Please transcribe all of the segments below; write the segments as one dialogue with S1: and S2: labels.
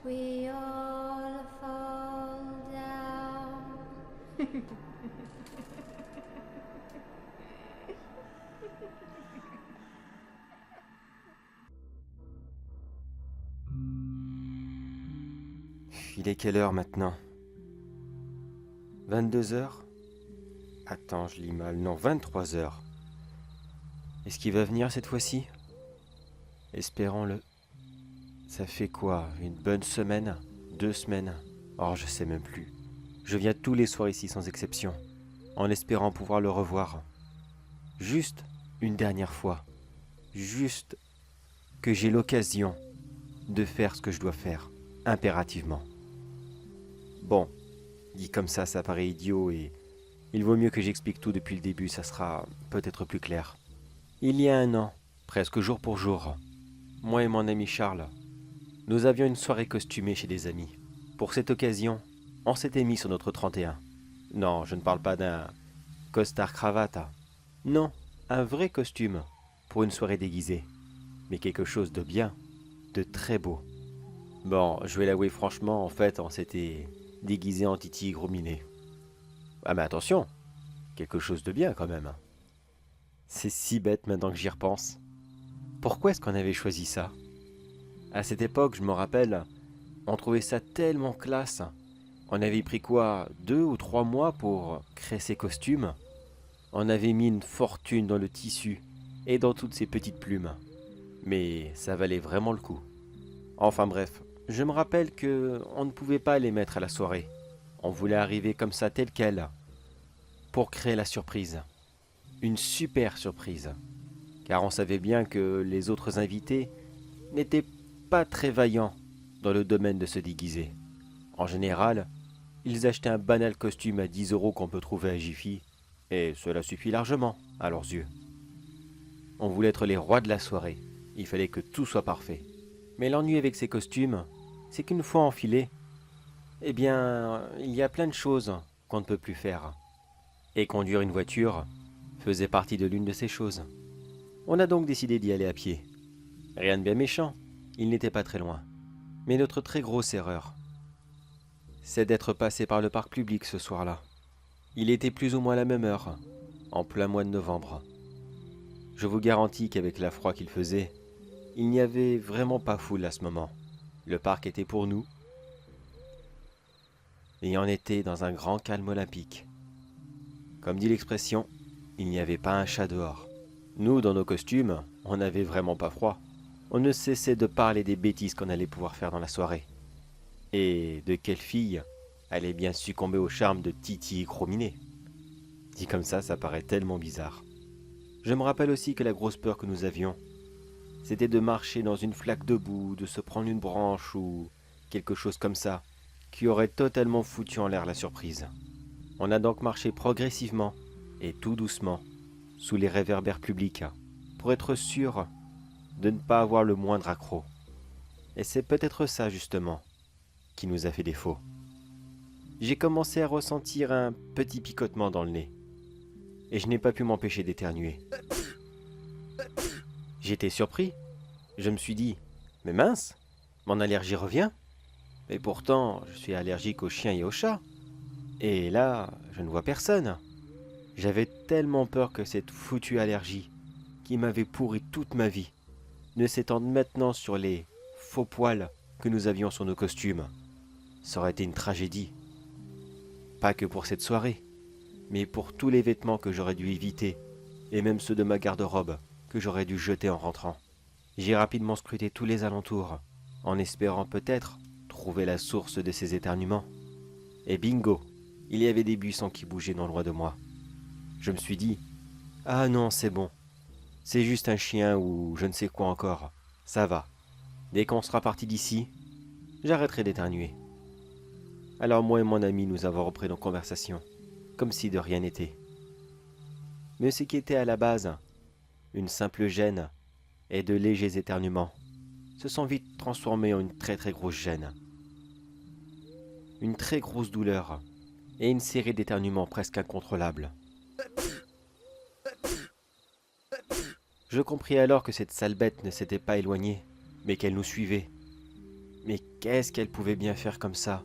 S1: we all fall down.
S2: Il est quelle heure maintenant? 22 heures? Attends, je lis mal. Non, 23 heures. Est-ce qu'il va venir cette fois-ci? Espérons-le. Ça fait quoi? Une bonne semaine? 2 semaines? Oh, je sais même plus. Je viens tous les soirs ici sans exception, en espérant pouvoir le revoir. Juste une dernière fois. Juste que j'ai l'occasion de faire ce que je dois faire, impérativement. Bon, dit comme ça paraît idiot et il vaut mieux que j'explique tout depuis le début, ça sera peut-être plus clair. Il y a un an, presque jour pour jour, moi et mon ami Charles, nous avions une soirée costumée chez des amis. Pour cette occasion, on s'était mis sur notre 31. Non, je ne parle pas d'un costard-cravate. Non, un vrai costume pour une soirée déguisée. Mais quelque chose de bien, de très beau. Bon, je vais l'avouer franchement, en fait, on s'était déguisé en Titi Gros Minet. Ah mais attention, quelque chose de bien quand même. C'est si bête maintenant que j'y repense. Pourquoi est-ce qu'on avait choisi ça? À cette époque, je me rappelle, on trouvait ça tellement classe. On avait pris quoi, 2 ou 3 mois pour créer ces costumes. On avait mis une fortune dans le tissu et dans toutes ces petites plumes. Mais ça valait vraiment le coup. Enfin bref, je me rappelle que on ne pouvait pas les mettre à la soirée. On voulait arriver comme ça tel quel pour créer la surprise. Une super surprise. Car on savait bien que les autres invités n'étaient pas très vaillants dans le domaine de se déguiser. En général, ils achetaient un banal costume à 10 € qu'on peut trouver à Jiffy, et cela suffit largement à leurs yeux. On voulait être les rois de la soirée, il fallait que tout soit parfait. Mais l'ennui avec ces costumes, c'est qu'une fois enfilés, eh bien, il y a plein de choses qu'on ne peut plus faire. Et conduire une voiture faisait partie de l'une de ces choses. On a donc décidé d'y aller à pied. Rien de bien méchant, il n'était pas très loin. Mais notre très grosse erreur, c'est d'être passé par le parc public ce soir-là. Il était plus ou moins la même heure, en plein mois de novembre. Je vous garantis qu'avec la froid qu'il faisait, il n'y avait vraiment pas foule à ce moment. Le parc était pour nous, et on était dans un grand calme olympique. Comme dit l'expression, il n'y avait pas un chat dehors. Nous, dans nos costumes, on n'avait vraiment pas froid. On ne cessait de parler des bêtises qu'on allait pouvoir faire dans la soirée. Et de quelle fille allait bien succomber au charme de Titi Chrominé. Dit comme ça paraît tellement bizarre. Je me rappelle aussi que la grosse peur que nous avions, c'était de marcher dans une flaque de boue, de se prendre une branche ou quelque chose comme ça, qui aurait totalement foutu en l'air la surprise. On a donc marché progressivement et tout doucement, sous les réverbères publics, pour être sûr de ne pas avoir le moindre accroc. Et c'est peut-être ça justement qui nous a fait défaut. J'ai commencé à ressentir un petit picotement dans le nez, et je n'ai pas pu m'empêcher d'éternuer. J'étais surpris. Je me suis dit, mais mince, mon allergie revient. Et pourtant, je suis allergique aux chiens et aux chats. Et là, je ne vois personne. J'avais tellement peur que cette foutue allergie, qui m'avait pourri toute ma vie, ne s'étende maintenant sur les faux poils que nous avions sur nos costumes. Ça aurait été une tragédie. Pas que pour cette soirée, mais pour tous les vêtements que j'aurais dû éviter, et même ceux de ma garde-robe que j'aurais dû jeter en rentrant. J'ai rapidement scruté tous les alentours, en espérant peut-être trouver la source de ces éternuements. Et bingo, il y avait des buissons qui bougeaient non loin de moi. Je me suis dit, ah non, c'est bon, c'est juste un chien ou je ne sais quoi encore, ça va. Dès qu'on sera parti d'ici, j'arrêterai d'éternuer. Alors moi et mon ami nous avons repris nos conversations, comme si de rien n'était. Mais ce qui était à la base, une simple gêne et de légers éternuements, se sont vite transformés en une très grosse gêne. Une très grosse douleur et une série d'éternuements presque incontrôlables. Je compris alors que cette sale bête ne s'était pas éloignée, mais qu'elle nous suivait. Mais qu'est-ce qu'elle pouvait bien faire comme ça?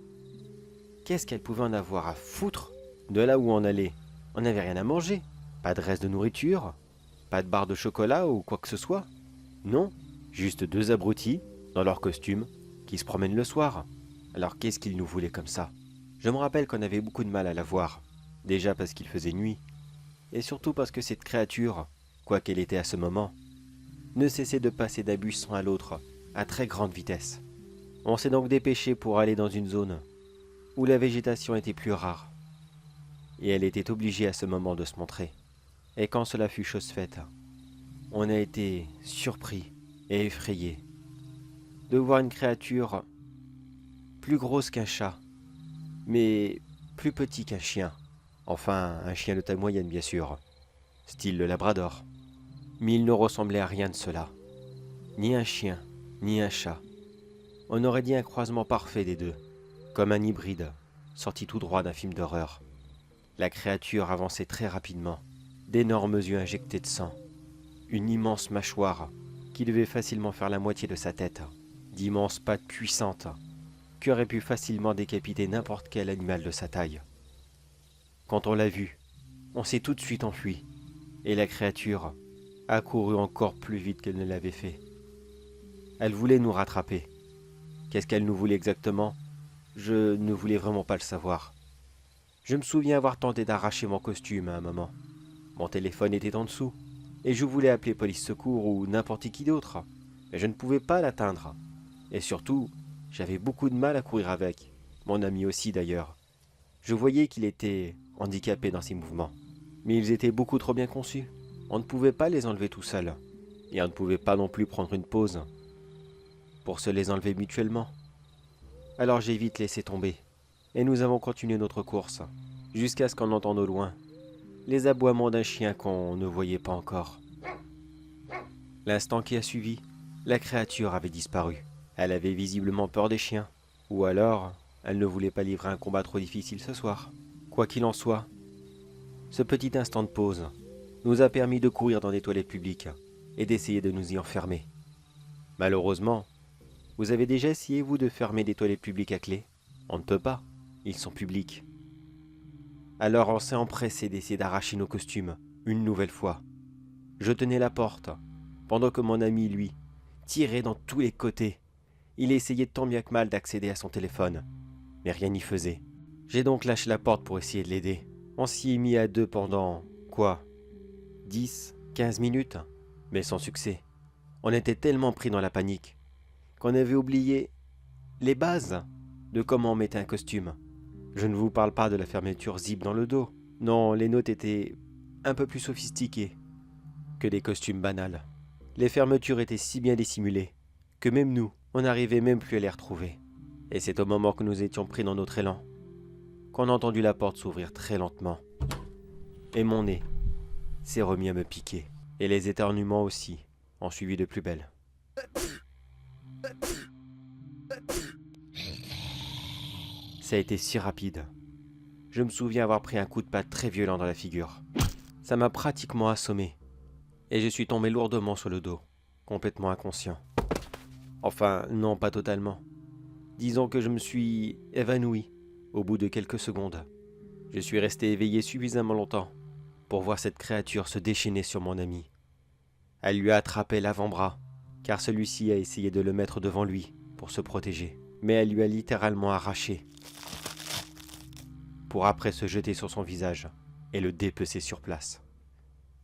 S2: Qu'est-ce qu'elle pouvait en avoir à foutre de là où on allait? On n'avait rien à manger, pas de reste de nourriture, pas de barre de chocolat ou quoi que ce soit. Non, juste deux abrutis, dans leur costume, qui se promènent le soir. Alors qu'est-ce qu'ils nous voulaient comme ça? Je me rappelle qu'on avait beaucoup de mal à la voir, déjà parce qu'il faisait nuit, et surtout parce que cette créature, quoi qu'elle était à ce moment, ne cessait de passer d'un buisson à l'autre, à très grande vitesse. On s'est donc dépêché pour aller dans une zone où la végétation était plus rare, et elle était obligée à ce moment de se montrer. Et quand cela fut chose faite, on a été surpris et effrayés de voir une créature plus grosse qu'un chat, mais plus petit qu'un chien. Enfin, un chien de taille moyenne, bien sûr, style le labrador. Mais il ne ressemblait à rien de cela. Ni un chien, ni un chat. On aurait dit un croisement parfait des deux, comme un hybride, sorti tout droit d'un film d'horreur. La créature avançait très rapidement, d'énormes yeux injectés de sang, une immense mâchoire qui devait facilement faire la moitié de sa tête, d'immenses pattes puissantes qui auraient pu facilement décapiter n'importe quel animal de sa taille. Quand on l'a vue, on s'est tout de suite enfui, et la créature a couru encore plus vite qu'elle ne l'avait fait. Elle voulait nous rattraper. Qu'est-ce qu'elle nous voulait exactement? Je ne voulais vraiment pas le savoir. Je me souviens avoir tenté d'arracher mon costume à un moment. Mon téléphone était en dessous, et je voulais appeler police secours ou n'importe qui d'autre, mais je ne pouvais pas l'atteindre. Et surtout, j'avais beaucoup de mal à courir avec, mon ami aussi d'ailleurs. Je voyais qu'il était handicapé dans ses mouvements, mais ils étaient beaucoup trop bien conçus. On ne pouvait pas les enlever tout seul, et on ne pouvait pas non plus prendre une pause pour se les enlever mutuellement. Alors j'ai vite laissé tomber, et nous avons continué notre course, jusqu'à ce qu'on entende au loin les aboiements d'un chien qu'on ne voyait pas encore. L'instant qui a suivi, la créature avait disparu. Elle avait visiblement peur des chiens, ou alors elle ne voulait pas livrer un combat trop difficile ce soir. Quoi qu'il en soit, ce petit instant de pause nous a permis de courir dans des toilettes publiques et d'essayer de nous y enfermer. Malheureusement, vous avez déjà essayé, vous, de fermer des toilettes publiques à clé? On ne peut pas, ils sont publics. Alors on s'est empressé d'essayer d'arracher nos costumes, une nouvelle fois. Je tenais la porte, pendant que mon ami, lui, tirait dans tous les côtés. Il essayait tant bien que mal d'accéder à son téléphone, mais rien n'y faisait. J'ai donc lâché la porte pour essayer de l'aider. On s'y est mis à deux pendant, 10, 15 minutes, mais sans succès. On était tellement pris dans la panique qu'on avait oublié les bases de comment on mettait un costume. Je ne vous parle pas de la fermeture zip dans le dos. Non, les nôtres étaient un peu plus sophistiquées que des costumes banals. Les fermetures étaient si bien dissimulées que même nous, on n'arrivait même plus à les retrouver. Et c'est au moment que nous étions pris dans notre élan qu'on a entendu la porte s'ouvrir très lentement. Et mon nez s'est remis à me piquer. Et les éternuements aussi ont suivi de plus belle. Ça a été si rapide. Je me souviens avoir pris un coup de patte très violent dans la figure. Ça m'a pratiquement assommé. Et je suis tombé lourdement sur le dos, complètement inconscient. Enfin, non, pas totalement. Disons que je me suis évanoui au bout de quelques secondes. Je suis resté éveillé suffisamment longtemps pour voir cette créature se déchaîner sur mon ami. Elle lui a attrapé l'avant-bras, car celui-ci a essayé de le mettre devant lui pour se protéger. Mais elle lui a littéralement arraché, pour après se jeter sur son visage et le dépecer sur place.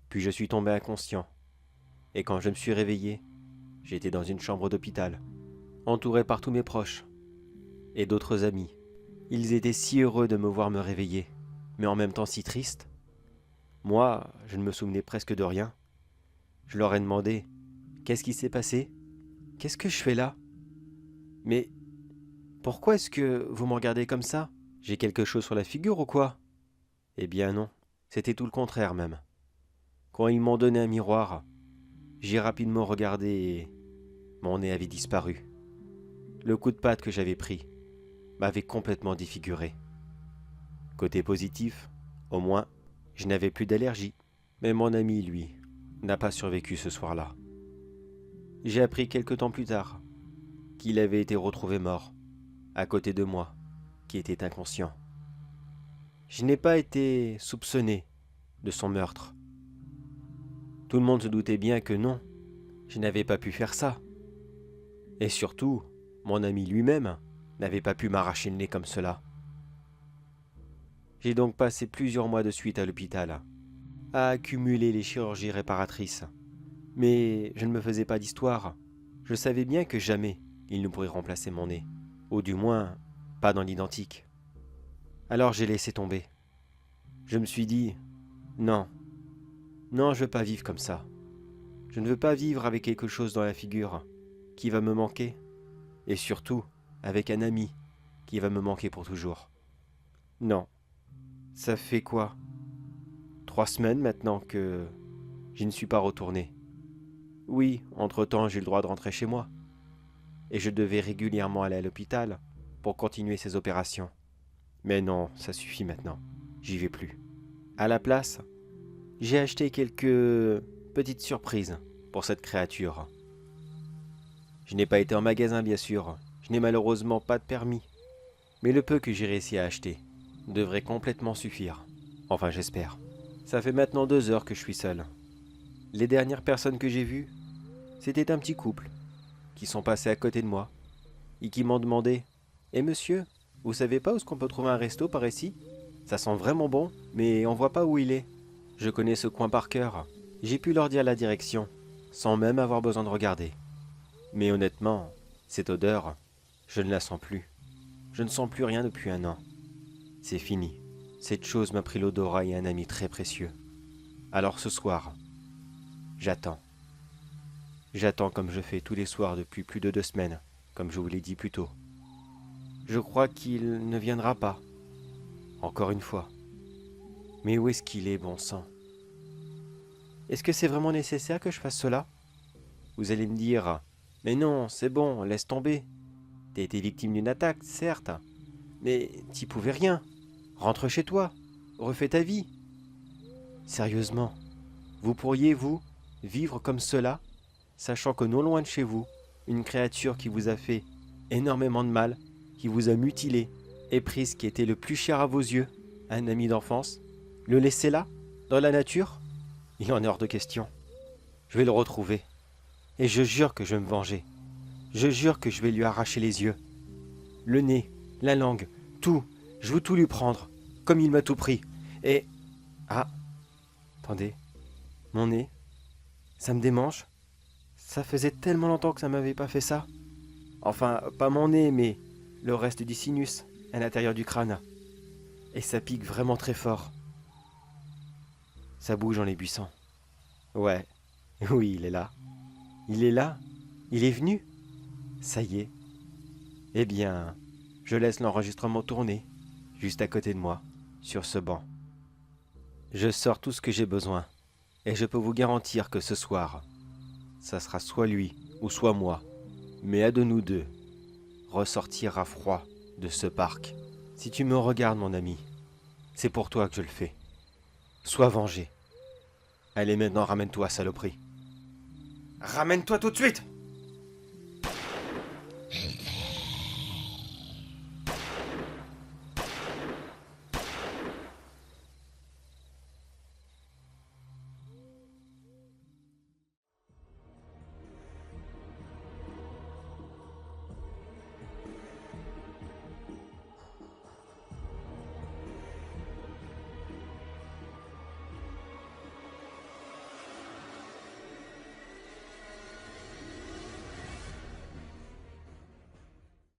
S2: Puis je suis tombé inconscient, et quand je me suis réveillé, j'étais dans une chambre d'hôpital, entouré par tous mes proches et d'autres amis. Ils étaient si heureux de me voir me réveiller, mais en même temps si tristes. Moi, je ne me souvenais presque de rien. Je leur ai demandé « Qu'est-ce qui s'est passé? Qu'est-ce que je fais là? Mais pourquoi est-ce que vous me regardez comme ça? J'ai quelque chose sur la figure ou quoi ?» Eh bien non, c'était tout le contraire même. Quand ils m'ont donné un miroir, j'ai rapidement regardé et mon nez avait disparu. Le coup de patte que j'avais pris m'avait complètement défiguré. Côté positif, au moins, je n'avais plus d'allergie. Mais mon ami, lui, n'a pas survécu ce soir-là. J'ai appris quelque temps plus tard qu'il avait été retrouvé mort, à côté de moi, qui était inconscient. Je n'ai pas été soupçonné de son meurtre. Tout le monde se doutait bien que non, je n'avais pas pu faire ça. Et surtout, mon ami lui-même n'avait pas pu m'arracher le nez comme cela. J'ai donc passé plusieurs mois de suite à l'hôpital, à accumuler les chirurgies réparatrices. Mais je ne me faisais pas d'histoire. Je savais bien que jamais il ne pourrait remplacer mon nez, ou du moins pas dans l'identique. Alors j'ai laissé tomber. Je me suis dit, non, non, je veux pas vivre comme ça. Je ne veux pas vivre avec quelque chose dans la figure qui va me manquer, et surtout avec un ami qui va me manquer pour toujours. Non, ça fait quoi 3 semaines maintenant que je ne suis pas retourné. Oui, entre-temps j'ai le droit de rentrer chez moi, et je devais régulièrement aller à l'hôpital pour continuer ces opérations. Mais non, ça suffit maintenant, j'y vais plus. À la place, j'ai acheté quelques petites surprises pour cette créature. Je n'ai pas été en magasin bien sûr, je n'ai malheureusement pas de permis, mais le peu que j'ai réussi à acheter devrait complètement suffire. Enfin j'espère. Ça fait maintenant 2 heures que je suis seul. Les dernières personnes que j'ai vues, c'était un petit couple qui sont passés à côté de moi et qui m'ont demandé « Eh monsieur, vous savez pas où est-ce qu'on peut trouver un resto par ici? Ça sent vraiment bon, mais on voit pas où il est. » Je connais ce coin par cœur. J'ai pu leur dire la direction, sans même avoir besoin de regarder. Mais honnêtement, cette odeur, je ne la sens plus. Je ne sens plus rien depuis 1 an. C'est fini. Cette chose m'a pris l'odorat et un ami très précieux. Alors ce soir, j'attends. J'attends comme je fais tous les soirs depuis plus de 2 semaines, comme je vous l'ai dit plus tôt. Je crois qu'il ne viendra pas. Encore une fois. Mais où est-ce qu'il est, bon sang? Est-ce que c'est vraiment nécessaire que je fasse cela? Vous allez me dire, mais non, c'est bon, laisse tomber. T'as été victime d'une attaque, certes, mais t'y pouvais rien. Rentre chez toi, refais ta vie. Sérieusement, vous pourriez, vous, vivre comme cela, sachant que non loin de chez vous, une créature qui vous a fait énormément de mal, qui vous a mutilé, et pris ce qui était le plus cher à vos yeux, un ami d'enfance, le laisser là, dans la nature? Il en est hors de question. Je vais le retrouver. Et je jure que je vais me venger. Je jure que je vais lui arracher les yeux. Le nez, la langue, tout. Je veux tout lui prendre, comme il m'a tout pris. Et... Ah, attendez. Mon nez, ça me démange. Ça faisait tellement longtemps que ça m'avait pas fait ça. Enfin, pas mon nez, mais le reste du sinus, à l'intérieur du crâne. Et ça pique vraiment très fort. Ça bouge en les buissons. Ouais, oui, il est là. Il est là. Il est venu. Ça y est. Eh bien, je laisse l'enregistrement tourner, juste à côté de moi, sur ce banc. Je sors tout ce que j'ai besoin, et je peux vous garantir que ce soir, ça sera soit lui ou soit moi, mais à de nous deux, ressortir à froid de ce parc. Si tu me regardes, mon ami, c'est pour toi que je le fais. Sois vengé. Allez maintenant, ramène-toi, saloperie. Ramène-toi tout de suite!